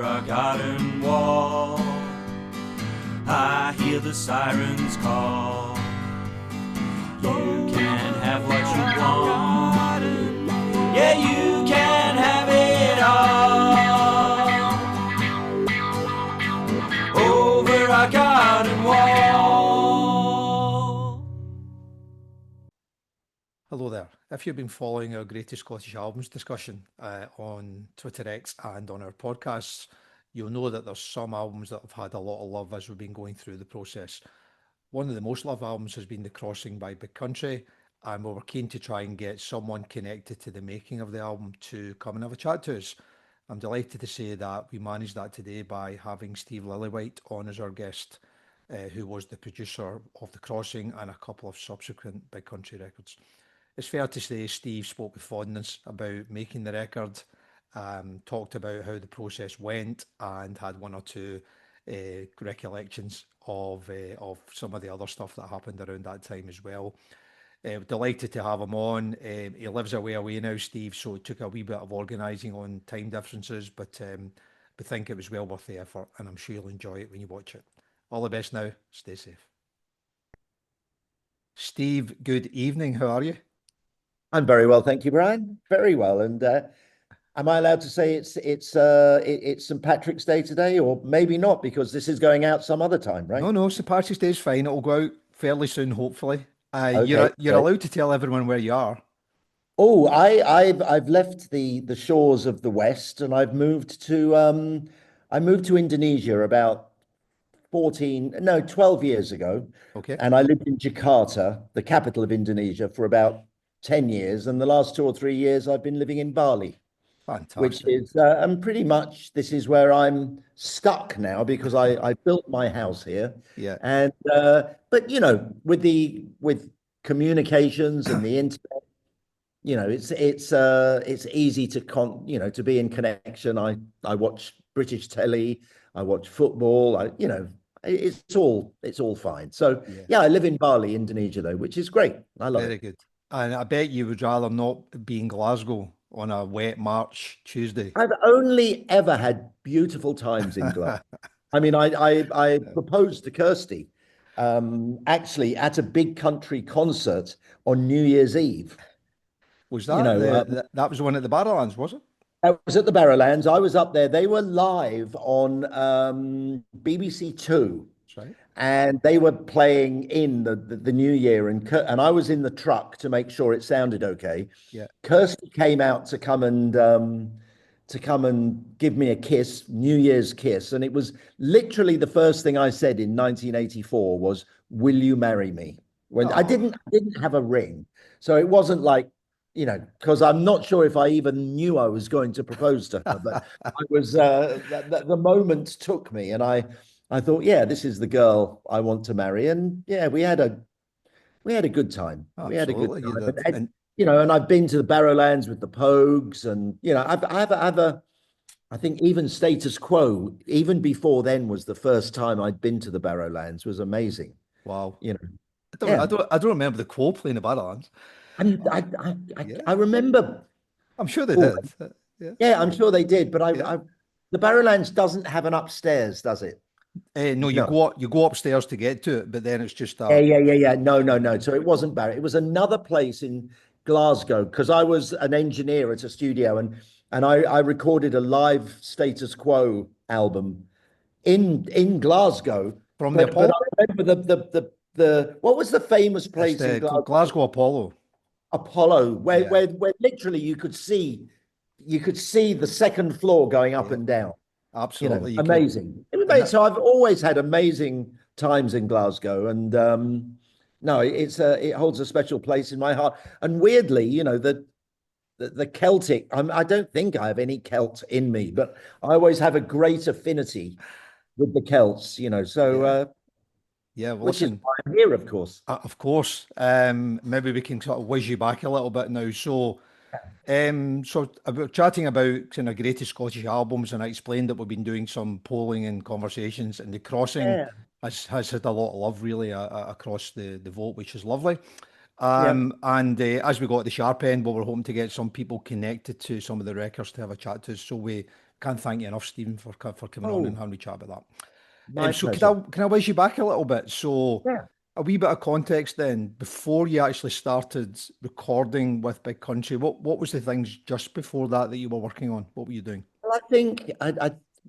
our garden wall. I hear the sirens call. You can have what you want. Yeah, you can have it all. Over our garden wall. Hello there. If you've been following our Greatest Scottish Albums discussion on Twitter X and on our podcasts, you'll know that there's some albums that have had a lot of love as we've been going through the process. One of the most loved albums has been The Crossing by Big Country, and we were keen to try and get someone connected to the making of the album to come and have a chat to us. I'm delighted to say that we managed that today by having Steve Lillywhite on as our guest, who was the producer of The Crossing and a couple of subsequent Big Country records. It's fair to say Steve spoke with fondness about making the record, talked about how the process went, and had one or two recollections of some of the other stuff that happened around that time as well. Delighted to have him on. He lives away now, Steve, so it took a wee bit of organising on time differences, but we think it was well worth the effort, and I'm sure you'll enjoy it when you watch it. All the best now. Stay safe. Steve, good evening. How are you? I'm very well, thank you, Brian. Very well. And am I allowed to say it's St. Patrick's Day today, or maybe not, because this is going out some other time, right? No, St. Patrick's Day is fine. It'll go out fairly soon, hopefully. Okay, You're allowed to tell everyone where you are. Oh, I've left the shores of the West, and I've moved to Indonesia about 12 years ago. Okay. And I lived in Jakarta, the capital of Indonesia, for about 10 years. And the last 2 or 3 years I've been living in Bali. Fantastic. Which is, and pretty much this is where I'm stuck now, because I built my house here. Yeah. And, but you know, with communications and the internet, you know, it's easy to to be in connection. I watch British telly, I watch football, it's all fine. So yeah, I live in Bali, Indonesia though, which is great. I love it. Very good. And I bet you would rather not be in Glasgow on a wet March Tuesday. I've only ever had beautiful times in Glasgow. I mean, I proposed to Kirsty actually at a Big Country concert on New Year's Eve. Was that that was the one at the Barrowlands, was it? That was at the Barrowlands. I was up there. They were live on BBC Two. That's right. And they were playing in the New Year, and I was in the truck to make sure it sounded okay. Yeah. Kirsty came out to come and give me a kiss, New Year's kiss, and it was literally the first thing I said in 1984 was, "Will you marry me?" When I didn't have a ring, so it wasn't like, because I'm not sure if I even knew I was going to propose to her, but I was the moment took me, and I thought, yeah, this is the girl I want to marry. And yeah, we had a good time. Absolutely. We had a good time. And I've been to the Barrowlands with the Pogues, and I think even Status Quo, even before then, was the first time I'd been to the Barrowlands. Was amazing. Wow. I don't remember the Quo playing the Barrowlands. I remember. I'm sure they did. Yeah, I'm sure they did. But the Barrowlands doesn't have an upstairs, does it? No, you go upstairs to get to it, but then it's just yeah. No. So it wasn't Barry. It was another place in Glasgow, because I was an engineer at a studio, and I recorded a live Status Quo album in Glasgow from the Apollo. But I remember the what was the famous place in Glasgow? Glasgow Apollo. Apollo, where literally you could see the second floor going up and down. Absolutely. Amazing. So I've always had amazing times in Glasgow, and no, it holds a special place in my heart. And weirdly, the Celtic, I don't think I have any Celt in me, but I always have a great affinity with the Celts, so yeah, well, which is why I'm here, of course. Of course. Maybe we can sort of whiz you back a little bit now. So about chatting about kind of greatest Scottish albums, and I explained that we've been doing some polling and conversations, and The Crossing has had a lot of love really across the vote, which is lovely. And as we got at the sharp end, we were hoping to get some people connected to some of the records to have a chat to us, so we can't thank you enough, Stephen, for coming on and Oh, having a chat about that. my So pleasure. can I whiz you back a little bit? So Yeah. a wee bit of context then, before you actually started recording with Big Country, what was the things just before that you were working on? What were you doing? Well, I think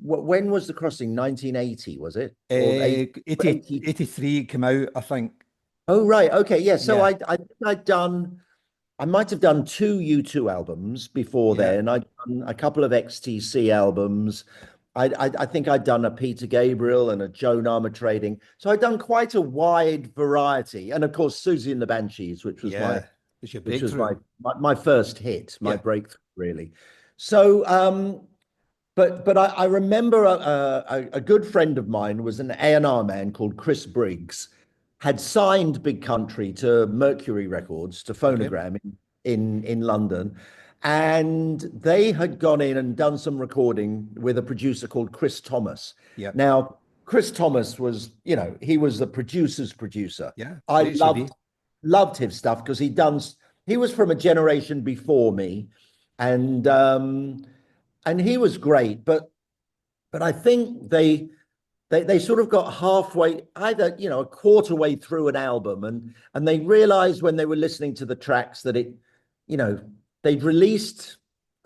when was the crossing? 1980, was it? Or 80? 83 it came out, I think. Oh, right. Okay. Yeah. So Yeah, I think I might have done two U2 albums before yeah, then. I'd done a couple of XTC albums. I think I'd done a Peter Gabriel and a Joan Armatrading. So I'd done quite a wide variety. And of course, Susie and the Banshees, yeah. It's your which was breakthrough. my first hit, my Yeah, breakthrough, really. So but I remember a good friend of mine was an A&R man called Chris Briggs, had signed Big Country to Mercury Records, to okay. Phonogram in London. And they had gone in and done some recording with a producer called Chris Thomas. Yeah, Now, Chris Thomas was, he was the producer's producer. yeah. I Great CV. loved his stuff because he was from a generation before me, and he was great, but I think they sort of got halfway, either a quarter way through an album, and they realized when they were listening to the tracks that you know they'd released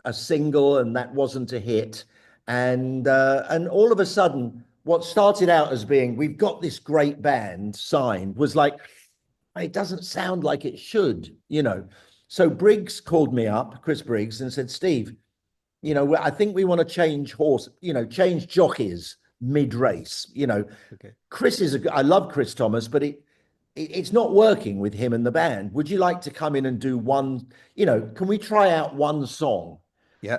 a single and that wasn't a hit, and all of a sudden what started out as being, we've got this great band signed, was like, it doesn't sound like it should. So Briggs called me up, Chris Briggs, and said, Steve, I think we want to change jockeys mid-race. Okay. I love Chris Thomas, but it's not working with him and the band. Would you like to come in and do one, can we try out one song, Yeah.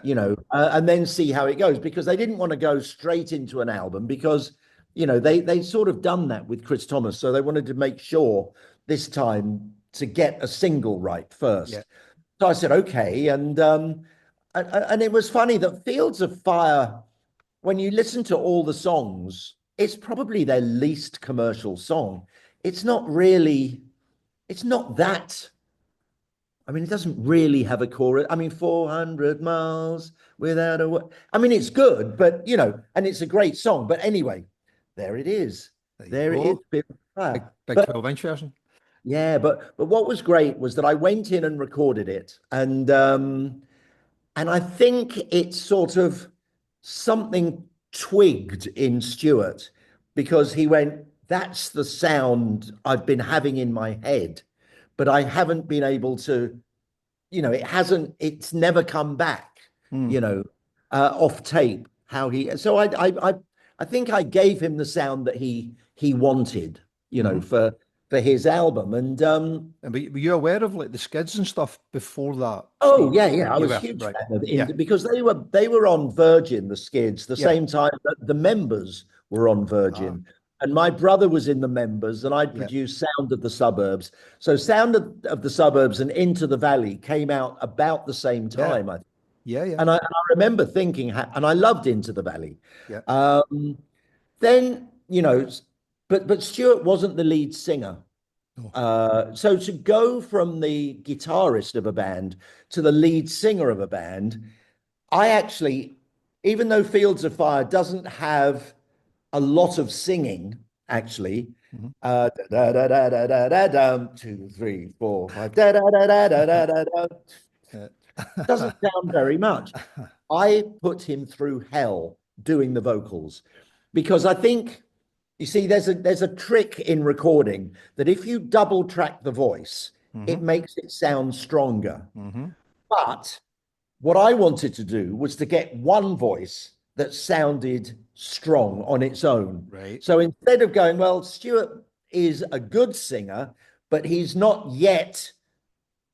and then see how it goes? Because they didn't want to go straight into an album, because, they sort of done that with Chris Thomas. So they wanted to make sure this time to get a single right Yeah. first. So I said, okay. And it was funny that Fields of Fire, when you listen to all the songs, it's probably their least commercial song. It's not really, it's not that. I mean, it doesn't really have a chorus. I mean, 400 miles without a word. I mean, it's good, but, and it's a great song. But anyway, there it is. There you There it is. go. Fields of Fire. Big But 12-inch version. yeah, but what was great was that I went in and recorded it, and I think it's sort of something twigged in Stuart, because he went, that's the sound I've been having in my head, but I haven't been able to, it's never come back, Hmm. off tape. So I think I gave him the sound that he wanted, Mhm. for his album. And And were you aware of like the skids and stuff before that, oh Steve? yeah, I You was a were, huge right. fan of Yeah. because they were on Virgin, the Skids, the Yeah. same time that the Members were on Ah, Virgin. And my brother was in the Members, and I'd yeah. produced Sound of the Suburbs. So Sound of the Suburbs and Into the Valley came out about the same Yeah. time. Yeah. Yeah. And I remember thinking, and I loved Into the Valley. Yeah. Um, then, but Stuart wasn't the lead singer. No. So to go from the guitarist of a band to the lead singer of a band, I actually, even though Fields of Fire doesn't have a lot of singing, actually, Mhm. da da da da da da da, 2, 3, 4, 5, da da da da da da da da, Yeah. doesn't sound very much. I put him through hell doing the vocals, because I think, you see, there's a trick in recording, that if you double track the voice, it Mhm. makes it sound stronger. Mhm. But what I wanted to do was to get one voice that sounded strong on its own. Right. So instead of going, well, Stuart is a good singer, but he's not yet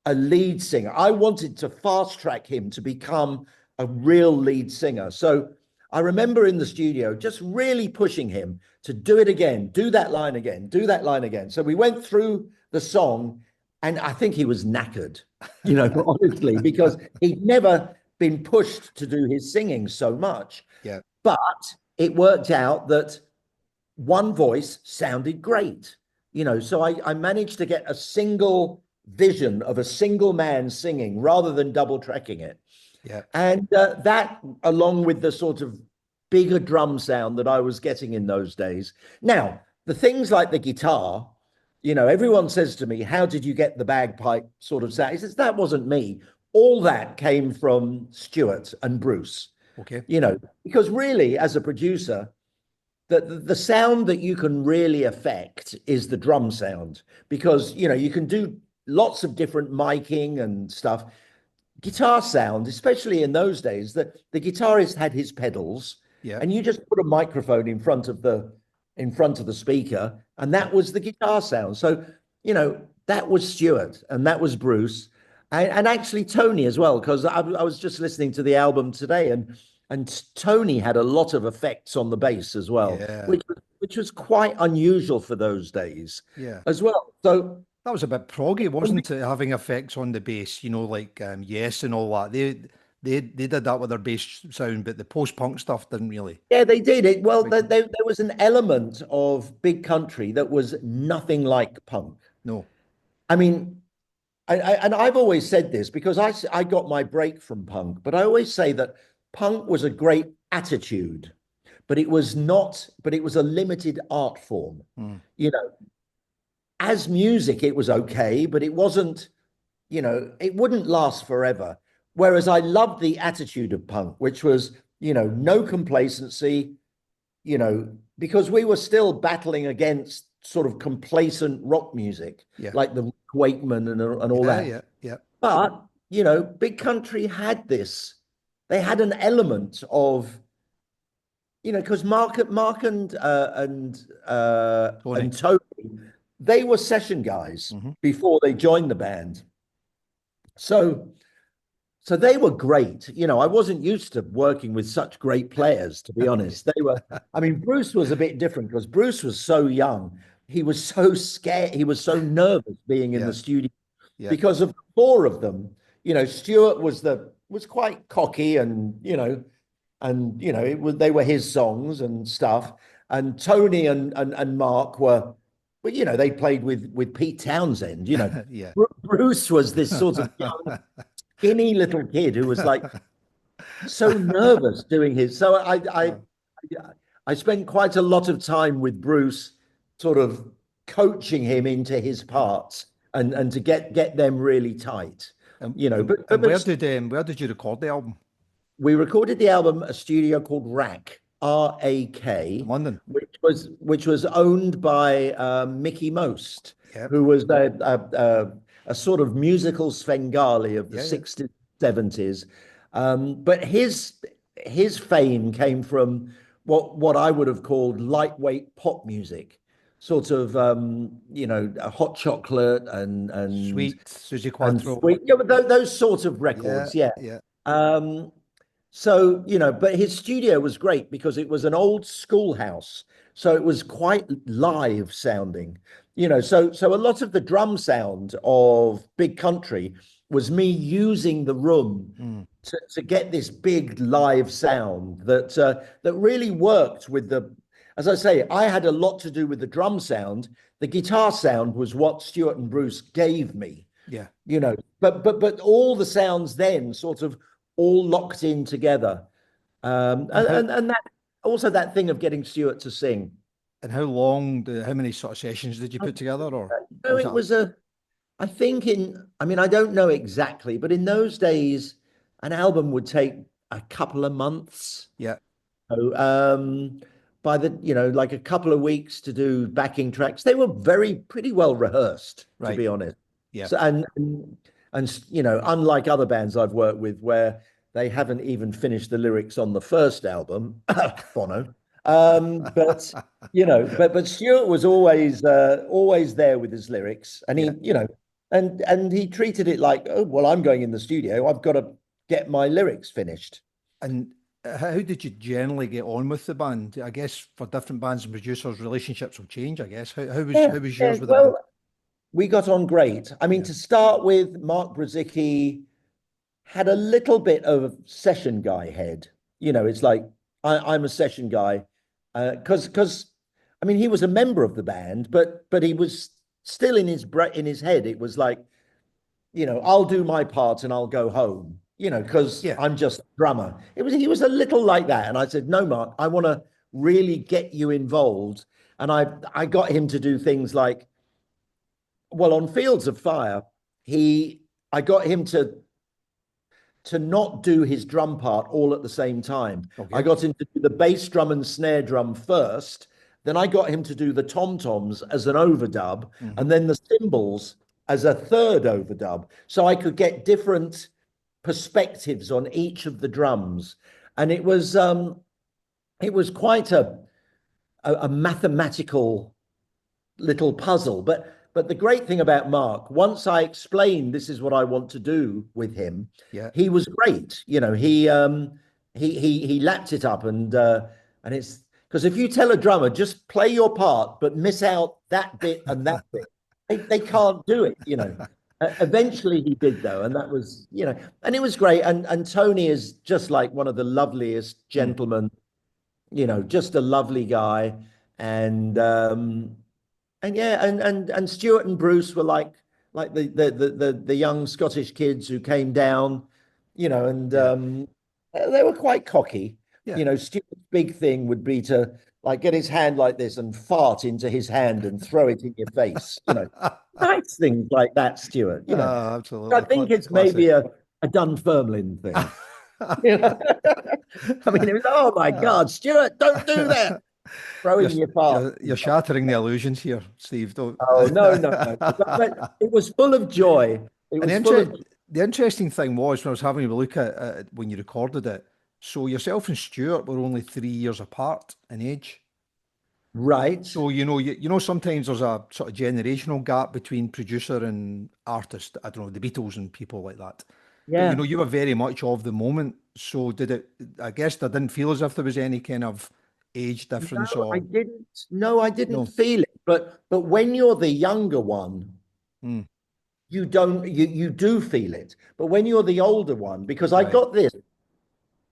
a lead singer, I wanted to fast track him to become a real lead singer. So I remember in the studio just really pushing him to do it again, do that line again, do that line again. So we went through the song, and I think he was knackered, honestly, because he'd never been pushed to do his singing so much. Yeah. But it worked out that one voice sounded great, so I managed to get a single vision of a single man singing rather than double tracking it. Yeah. And that, along with the sort of bigger drum sound that I was getting in those days. Now, the things like the guitar, everyone says to me, how did you get the bagpipe sort of sound? He says, that wasn't me. All that came from Stuart and Bruce, Okay. because really, as a producer, the sound that you can really affect is the drum sound, because, you can do lots of different miking and stuff. Guitar sound, especially in those days, that the guitarist had his pedals, Yeah. and you just put a microphone in front of the speaker, and that was the guitar sound. So, that was Stuart and that was Bruce, and actually Tony as well, because I was just listening to the album today, and Tony had a lot of effects on the bass as well, Yeah. which was quite unusual for those days Yeah. as well. So That was a bit proggy, wasn't it? Having effects on the bass, like Yes and all that. They did that with their bass sound, but the post-punk stuff didn't really. yeah, they did it. Well, Like, there was an element of Big Country that was nothing like punk. no. I mean, and I've always said this because I got my break from punk, but I always say that punk was a great attitude, but it was not, but it was a limited art form. Mm. You know, as music, it was okay, but it wasn't, it wouldn't last forever. Whereas I loved the attitude of punk, which was, no complacency, because we were still battling against sort of complacent rock music, Yeah. like the Rick Wakeman and all Yeah, that. yeah, yeah. But, Big Country had this. They had an element of, because Mark and Tony. Tony, they were session guys Hmm. before they joined the band. So they were great. I wasn't used to working with such great players, to be honest. I mean, Bruce was a bit different because Bruce was so young. He was so scared. He was so nervous being in Yeah, the studio yeah. because of the four of them. Stuart was quite cocky, they were his songs and stuff. And Tony and Mark were, but they played with Pete Townsend. Yeah. Bruce was this sort of young, skinny little kid who was like so nervous doing his. So I spent quite a lot of time with Bruce, sort of coaching him into his parts and to get them really tight. And, But where did you record the album? we recorded the album at a studio called Rack, In RAK, London. which was owned by Mickey Most, Yeah. who was a sort of musical Svengali of the Yeah, yeah. 60s, 70s. But his fame came from what I would have called lightweight pop music, sort of a Hot Chocolate Sweet, Susie and Quattro. Sweet, but those sorts of Yeah, records, yeah. yeah. Um, so, but his studio was great because it was an old schoolhouse. So it was quite live sounding, so a lot of the drum sound of Big Country was me using the room Mm. to get this big live sound that really worked with as I say, I had a lot to do with the drum sound. The guitar sound was what Stuart and Bruce gave me, Yeah. but all the sounds then sort of all locked in together. And how And that also that thing of getting Stuart to sing. and how many sort of sessions did you put together, or what No, was it that? was I think I mean, I don't know exactly, but in those days, an album would take a couple of months. Yeah. So, by like a couple of weeks to do backing tracks. They were pretty well rehearsed, to Right. be honest. Yeah. So, unlike other bands I've worked with where they haven't even finished the lyrics on the first album, Bono. But but Stuart was always there with his lyrics, and he, Yeah. and he treated it like, oh well, I'm going in the studio, I've got to get my lyrics finished. And how did you generally get on with the band? I guess for different bands and producers, relationships will change, I guess. Yeah, How was yeah. yours with the band? Well, we got on great. I mean, Yeah. to start with, Mark Brzezicki had a little bit of session guy head. It's like I'm a session guy, because I mean he was a member of the band, but he was still in his head. It was like, I'll do my part and I'll go home. because Yeah. I'm just a drummer. He was a little like that. And I said, no, Mark, I want to really get you involved. And I got him to do things like, well, on Fields of Fire, I got him to not do his drum part all at the same time. I Okay. got him to do the bass drum and snare drum first. Then I got him to do the tom-toms as an overdub, and then the cymbals as a third overdub. So I could get different perspectives on each of the drums. And it was quite a mathematical little puzzle. But the great thing about Mark, once I explained this is what I want to do with him, Yeah. he was great. He lapped it up, and it's because if you tell a drummer just play your part but miss out that bit and that bit, they can't do it. Eventually he did though, and that was, and it was great. And Tony is just like one of the loveliest gentlemen, just a lovely guy. And yeah, and Stuart and Bruce were like the young Scottish kids who came down, and Yeah. they were quite cocky. Yeah. Stuart's big thing would be to like get his hand like this and fart into his hand and throw it in your face. Nice things like that, Stuart. Oh, I absolutely. think it's Classic. maybe a Dunfermline thing. You know? I mean, it was, oh my God, Stuart, don't do that. You're, Throwing your fart. you're shattering the illusions here, Steve. Don't. Oh, no, no, no. But it was full of joy. It And was full of, the interesting thing was when I was having a look at when you recorded it. So yourself and Stuart were only 3 years apart in age. right. So you know sometimes there's a sort of generational gap between producer and artist. I don't know, the Beatles and people like that. But Yeah. you were very much of the moment. So did it? I guess there didn't feel as if there was any kind of age difference No, I or didn't. No, I didn't no. feel it. But when you're the younger one, Mm, you do feel it. But when you're the older one, because I right. got this,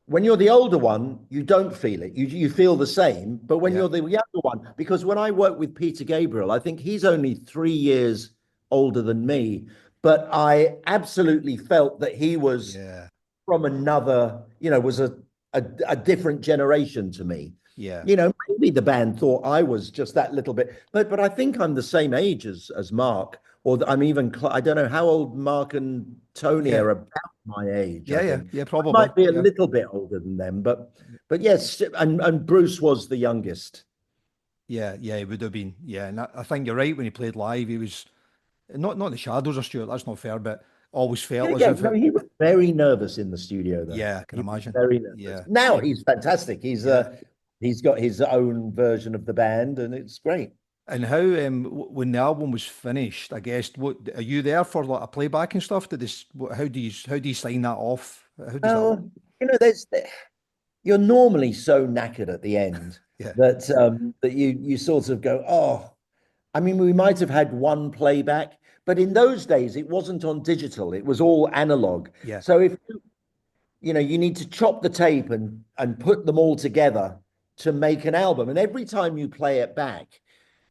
when you're the older one, you don't feel it. You feel the same. But when Yeah. you're the younger one, because when I work with Peter Gabriel, I think he's only 3 years older than me, but I absolutely felt that he was Yeah. from another, was a different generation to me. Yeah. Maybe the band thought I was just that little bit, but I think I'm the same age as Mark, or I'm even, I don't know how old Mark and Tony Yeah. are about my age, Yeah. I Yeah. think. Yeah. I Probably. might be a Yeah. little bit older than them, but yes, and Bruce was the youngest. Yeah. Yeah. It would have been. Yeah. And I think you're right. When he played live, he was not the shadows of Stuart. That's not fair, but always Yeah, felt as yeah, if no, it. he was very nervous in the studio though. Yeah. I can He was imagine. very nervous. Yeah. Now he's fantastic. Yeah. He's got his own version of the band and it's great. And how when the album was finished, I guess what are you there for like a playback and stuff? Did this? How do you sign that off? How does that work? Well, there's you're normally so knackered at the end Yeah. that you sort of go, oh, I mean, we might have had one playback, but in those days it wasn't on digital; it was all analog. Yeah. So if you need to chop the tape and put them all together to make an album, and every time you play it back,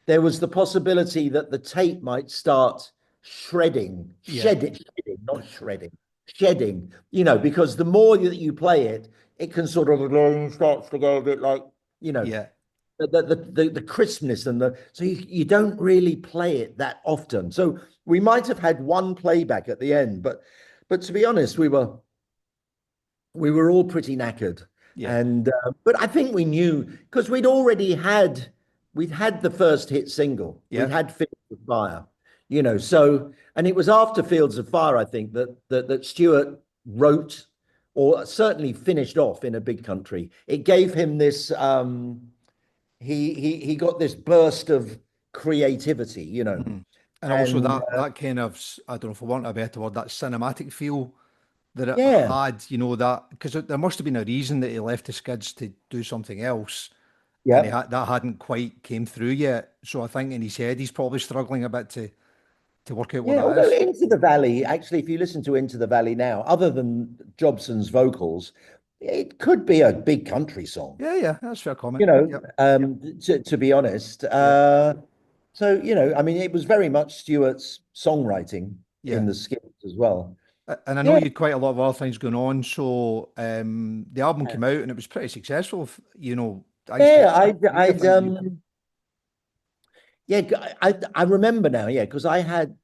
there was the possibility that the tape might start Yeah. shedding, not shredding, shedding, because the more that you play it, it can sort of starts to go a bit like, you know, Yeah. the crispness so you don't really play it that often. So we might have had one playback at the end, but to be honest, we were all pretty knackered. Yeah. And but I think we knew because we'd had the first hit single. We'd Yeah. had Fields of Fire, so and it was after Fields of Fire, I think, that Stuart wrote or certainly finished off In a Big Country. It gave him this he got this burst of creativity, Mhm. And also and that kind of I don't know, for want of a better word, that cinematic feel that it yeah. had, that because there must have been a reason that he left the Skids to do something else, and Yeah. that hadn't quite came through yet. So I think in his head he's probably struggling a bit to work out what Yeah, that although is. Into the Valley, actually, if you listen to Into the Valley now, other than Jobson's vocals, it could be a big country song, Yeah, yeah, that's a fair comment. Yep, to be honest. yep, So, I mean, it was very much Stuart's songwriting yeah, in the skits as well. And I know Yeah, you had quite a lot of other things going on. So the album came out and it was pretty successful. You know, I used to yeah. read the things you. Yeah, I remember now. Yeah, because I had,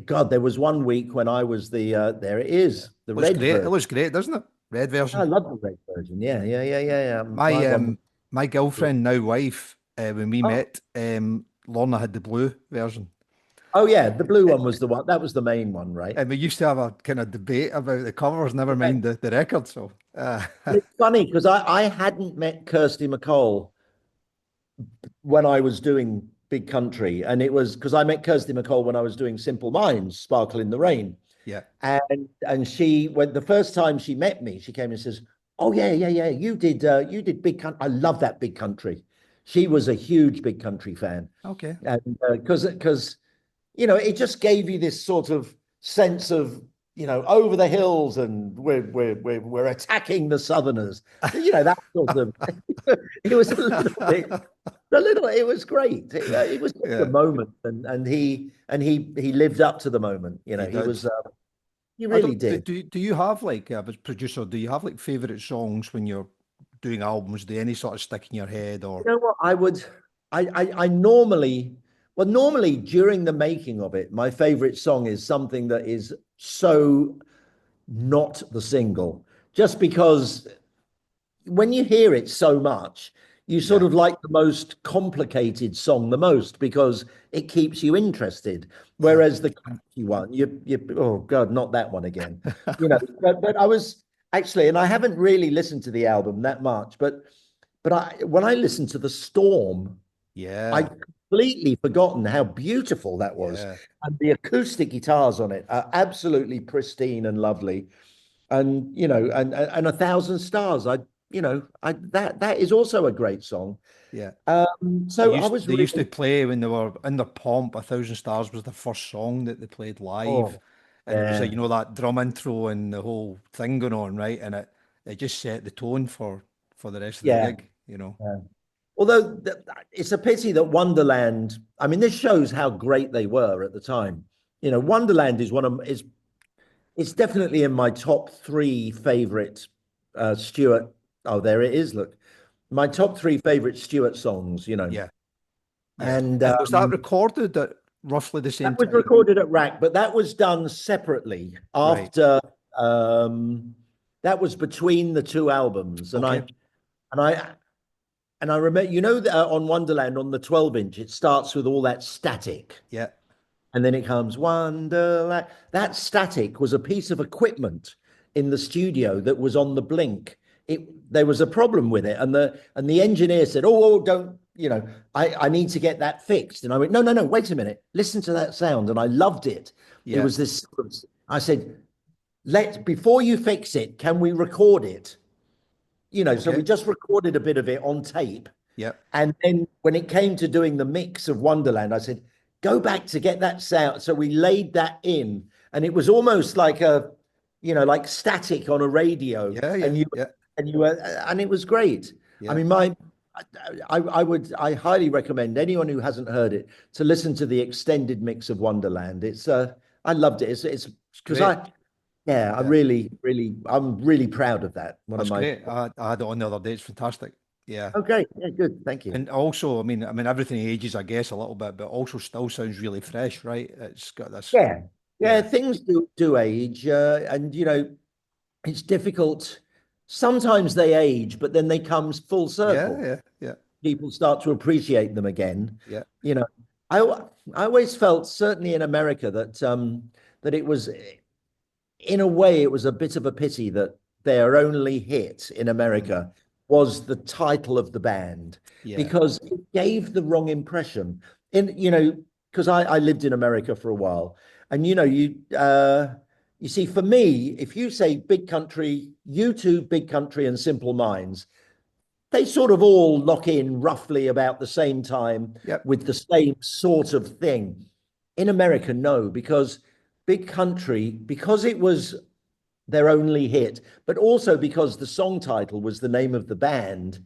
God, there was one week when I was there it Yeah. is, the Looks red great. It version. looks great, doesn't it? Red I version. love the red version. Yeah, yeah, yeah, yeah, yeah. My My one was. my girlfriend, now wife, when we Oh, met, Lorna had the blue version. oh yeah, the blue one was the one. That was the main one, right? And we used to have a kind of debate about the covers, never Yeah. mind the record. So But it's funny because I hadn't met Kirsty MacColl when I was doing Big Country, and it was because I met Kirsty MacColl when I was doing Simple Minds, Sparkle in the Rain. yeah, And she, when the first time she met me, she came and says, "Oh yeah, yeah, yeah, you did Big Country. I love that Big Country." She was a huge Big Country fan, okay, and because you know, it just gave you this sort of sense of, you know, over the hills, and we're attacking the Southerners. You know, that sort of. It was a little bit. A little, it was great. It was just a yeah, moment, and he lived up to the moment. You he know, he did. was he I really don't. did. Do you have like as producer? Do you have like favorite songs when you're doing albums? Do any sort of stick in your head You or? know what? I normally, well, normally during the making of it, my favorite song is something that is so not the single, just because when you hear it so much, you sort Yeah, of like the most complicated song the most because it keeps you interested. yeah, Whereas the catchy one, you oh God, not that one again. You know, but I was actually, and I haven't really listened to the album that much, but I when I listened to The Storm, I yeah, completely forgotten how beautiful that was. yeah, And the acoustic guitars on it are absolutely pristine and lovely. And you know, and A Thousand Stars. I that is also a great song. yeah. So I was They used to really, play when they were in their pomp. A Thousand Stars was the first song that they played live, oh and it was like yeah, you know that drum intro and the whole thing going on, right? And it just set the tone for the rest of the yeah, gig, you know. yeah. Although it's a pity that Wonderland. I mean, this shows how great they were at the time. You know, Wonderland is one of is it's definitely in my top three favorite Stuart. Oh, there it is. Look, my top three favorite Stuart songs. You know, Yeah, yeah. and And was that recorded at roughly the same that was time? recorded at Rack, but that was done separately Right. after. That was between the two albums, and Okay. and I and I remember, you know, that on Wonderland on the 12-inch, it starts with all that static. Yeah. And then it comes Wonderland. That static was a piece of equipment in the studio that was on the blink. There was a problem with it, and the engineer said, "Oh, don't, you know, I need to get that fixed." And I went, "No, no, no, wait a minute, listen to that sound." And I loved it. It Yeah. was this. I said, "Let before you fix it, can we record it?" You know, so we Okay. just recorded a bit of it on tape, Yeah. and then when it came to doing the mix of Wonderland, I said, go back to get that sound. So we laid that in, and it was almost like a, you know, like static on a radio. Yeah. Yeah. Yeah. And it was great. I Yeah. mean, I highly recommend anyone who hasn't heard it to listen to the extended mix of Wonderland. I loved it. It's It's because great. yeah, Yeah. I'm really proud of that. One of That's my, great. I had it on the other day. It's fantastic. Yeah. okay, yeah, good. Thank you. And also, I mean, everything ages, I guess, a little bit, but also still sounds really fresh, right? It's got this. Yeah, yeah, Yeah. things do age, and you know it's difficult. Sometimes they age, but then they come full Yeah. circle. Yeah. Yeah. People start to appreciate them again. Yeah. You know, I I always felt, certainly in America, that it was, in a way, it was a bit of a pity that their only hit in Mm. America was the title of the band, Yeah. because it gave the wrong impression. You know, because I lived in America for a while, and you know, you see, for me, if you say Big Country, U2, Big Country, and Simple Minds, they sort of all lock in roughly about the same time Yep. with the same sort of thing. In America, no, because Big Country, because it was their only hit, but also because the song title was the name of the band,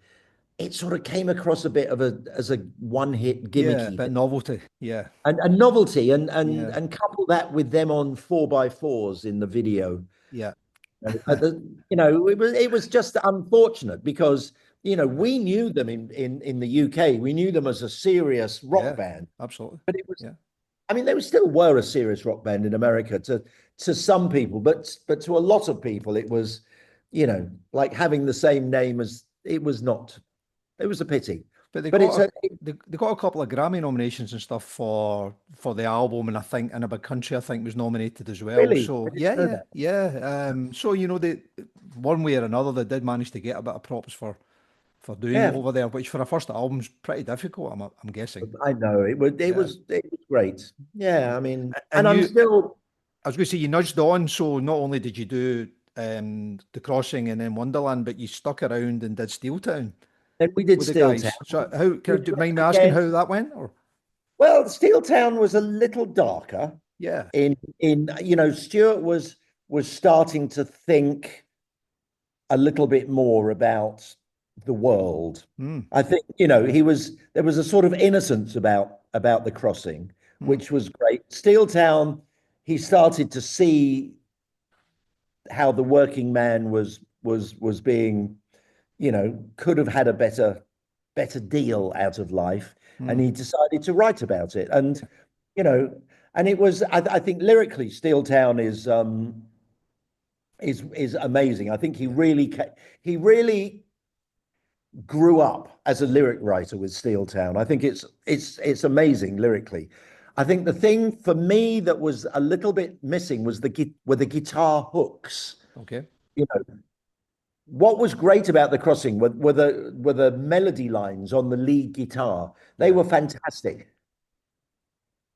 it sort of came across a bit of as a one-hit Yeah, gimmicky but thing. novelty. Yeah, And novelty, yeah, and couple that with them on 4x4s in the video. yeah, It was just unfortunate because we knew them in the UK. We knew them as a serious rock yeah, band, absolutely. but it was. Yeah. I mean, they still were a serious rock band in America to some people, but to a lot of people, it was, like having the same name as it was not. It was a pity, But but it's a they got a couple of Grammy nominations and stuff for the album, and I think in a big country I think was nominated as well. really. I So didn't yeah, know yeah, that. yeah. So they one way or another they did manage to get a bit of props for doing it Yeah, over there, which for a first album's pretty difficult. I'm guessing. I know it was. It Yeah. was. It was great. Yeah, I mean, And and I'm you, still. I was going to say you nudged on. So not only did you do the Crossing and then Wonderland, but you stuck around and did Steel Town And we did with the Steel Town, guys. So how can which you was mind me asking again. how that went? Or Well, Steel Town was a little darker. yeah. Stuart was starting to think a little bit more about the world. Mm, I think, there was a sort of innocence about the crossing, mm, which was great. Steel Town, he started to see how the working man was being, could have had a better deal out of life, and mm. he decided to write about it. And you know, and it was I think lyrically, Steel Town is amazing. I think Yeah. he really grew up as a lyric writer with Steel Town. I think it's amazing lyrically. I think the thing for me that was a little bit missing was the guitar hooks. Okay. You know, what was great about the crossing were the melody lines on the lead guitar. They Yeah. were fantastic.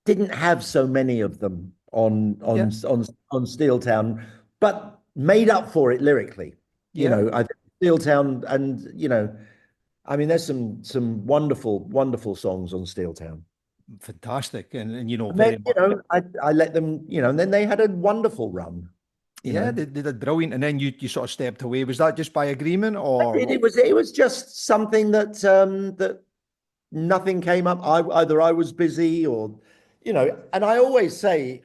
Didn't have so many of them Yeah. on Steel Town, but made up for it lyrically. Yeah. I think Steel Town, and I mean, there's some wonderful, wonderful songs on Steel Town. Fantastic. And And then, very much. I let them, and then they had a wonderful run, you Yeah, know. they did brilliant. And then you sort of stepped away. Was that just by agreement or It, what? it was it was just something that nothing came up. Either I was busy or, and I always say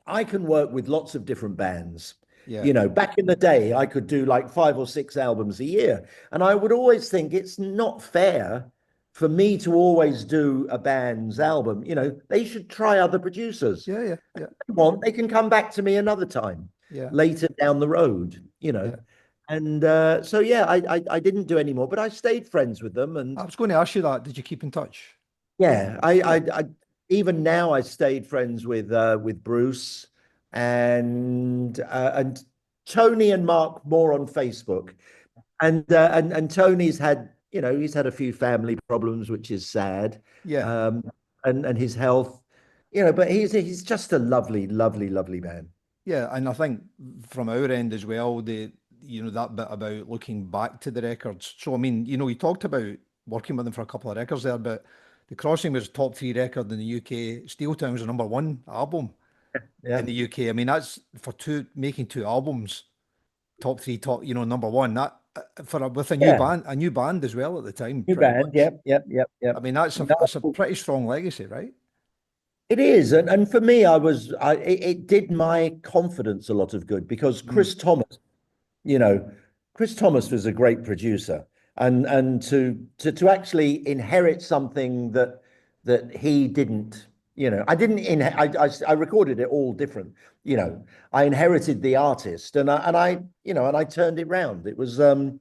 I can work with lots of different bands. Yeah. Back in the day, I could do like 5 or 6 albums a year. And I would always think it's not fair for me to always do a band's album. They should try other producers. Yeah. Yeah. Yeah. If they want, they can come back to me another time Yeah. later down the road. Yeah. And so, yeah, I didn't do any more, but I stayed friends with them. And I was going to ask you that. Did you keep in touch? yeah, Yeah. I even now I stayed friends with Bruce and Tony and Mark more on Facebook, and Tony's had he's had a few family problems, which is sad, Yeah. um, and his health, but he's just a lovely, lovely, lovely man. Yeah. And I think from our end as well, that bit about looking back to the records. So, I mean, you talked about working with them for a couple of records there, but The Crossing was a top three record in the UK. Steel Town was a number one album in Yeah, the UK. I mean, that's for making two albums, top three, number one. That with yeah, a new band as well at the time, new pretty band. much. Yep, yep, yep, I yep. mean, that's a No, pretty strong legacy, right? it is, and for me, it did my confidence a lot of good because Mm, You know, Chris Thomas was a great producer, and to actually inherit something that he didn't, I didn't in I recorded it all different, I inherited the artist and I turned it round. It was I'm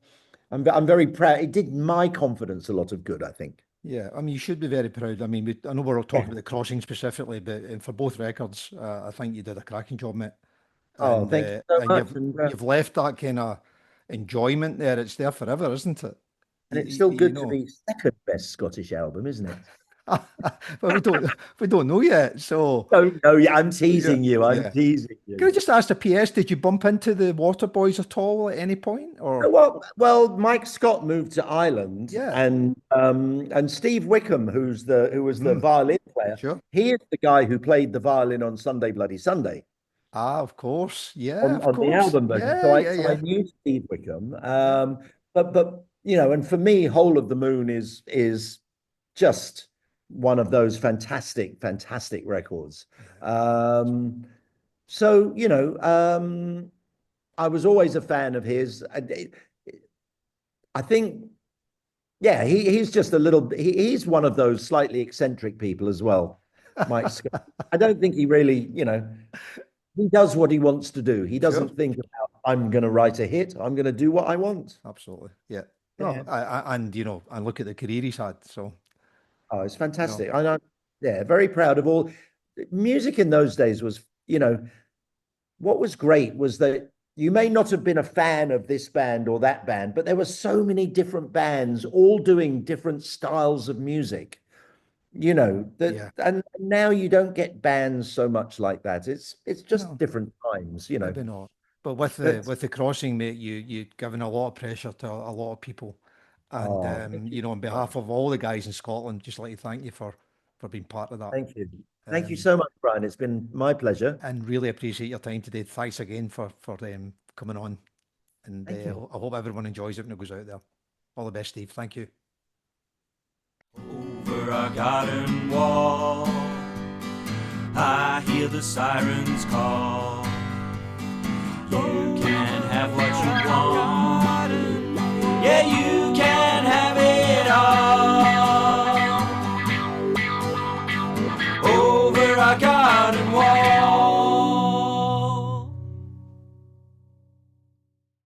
very proud. It did my confidence a lot of good, I think. yeah, I mean, you should be very proud. I mean, I know we're all Yeah. talking about The Crossing specifically, but for both records, I think you did a cracking job, mate. Oh, And thank you so much. you've left that kind of enjoyment there. It's there forever, isn't it? And it's still You good to know. be second best Scottish album, isn't it? Well, we don't know yet. So Don't know. Yeah, I'm yeah, teasing you. I'm yeah. teasing Can I you. just ask the PS? Did you bump into the Water Boys at all at any point? Or Well, Mike Scott moved to Ireland, yeah, and Steve Wickham, who was the mm, violin player, sure. he is the guy who played the violin on Sunday Bloody Sunday Ah, of course. Yeah, on of the course. album version. Yeah, So yeah, I yeah, knew Steve Wickham, yeah. but you know, and for me, Whole of the Moon is just one of those fantastic records. So, you know, I was always a fan of his. I think, yeah, he's just a little, he's one of those slightly eccentric people as well, Mike Scott. I don't think he really, you know, he does what he wants to do. He Sure. doesn't think about, I'm going to write a hit. I'm going to do what I want. Absolutely. Yeah. No, Yeah. and you know, and look at the career he's had. So, Oh, it's you know, fantastic. Yeah, very proud of all. Music in those days was, you know, what was great was that you may not have been a fan of this band or that band, but there were so many different bands all doing different styles of music, you know, that, yeah, and now you don't get bands so much like that. It's just no, different times, you know. maybe not. But But with the crossing, mate, you'd given a lot of pressure to a lot of people, and oh, thank you. you know, on behalf of all the guys in Scotland, just like to thank you for being part of that. Thank you. Thank you Um, so much, Brian. It's been my pleasure. and really appreciate your time today. Thanks again for coming on, and Thank you. I hope everyone enjoys it when it goes out there. All the best, Steve. Thank you. Over our garden wall, I hear the sirens call. You can have what you want. Yeah, you can have it all. Over our garden wall.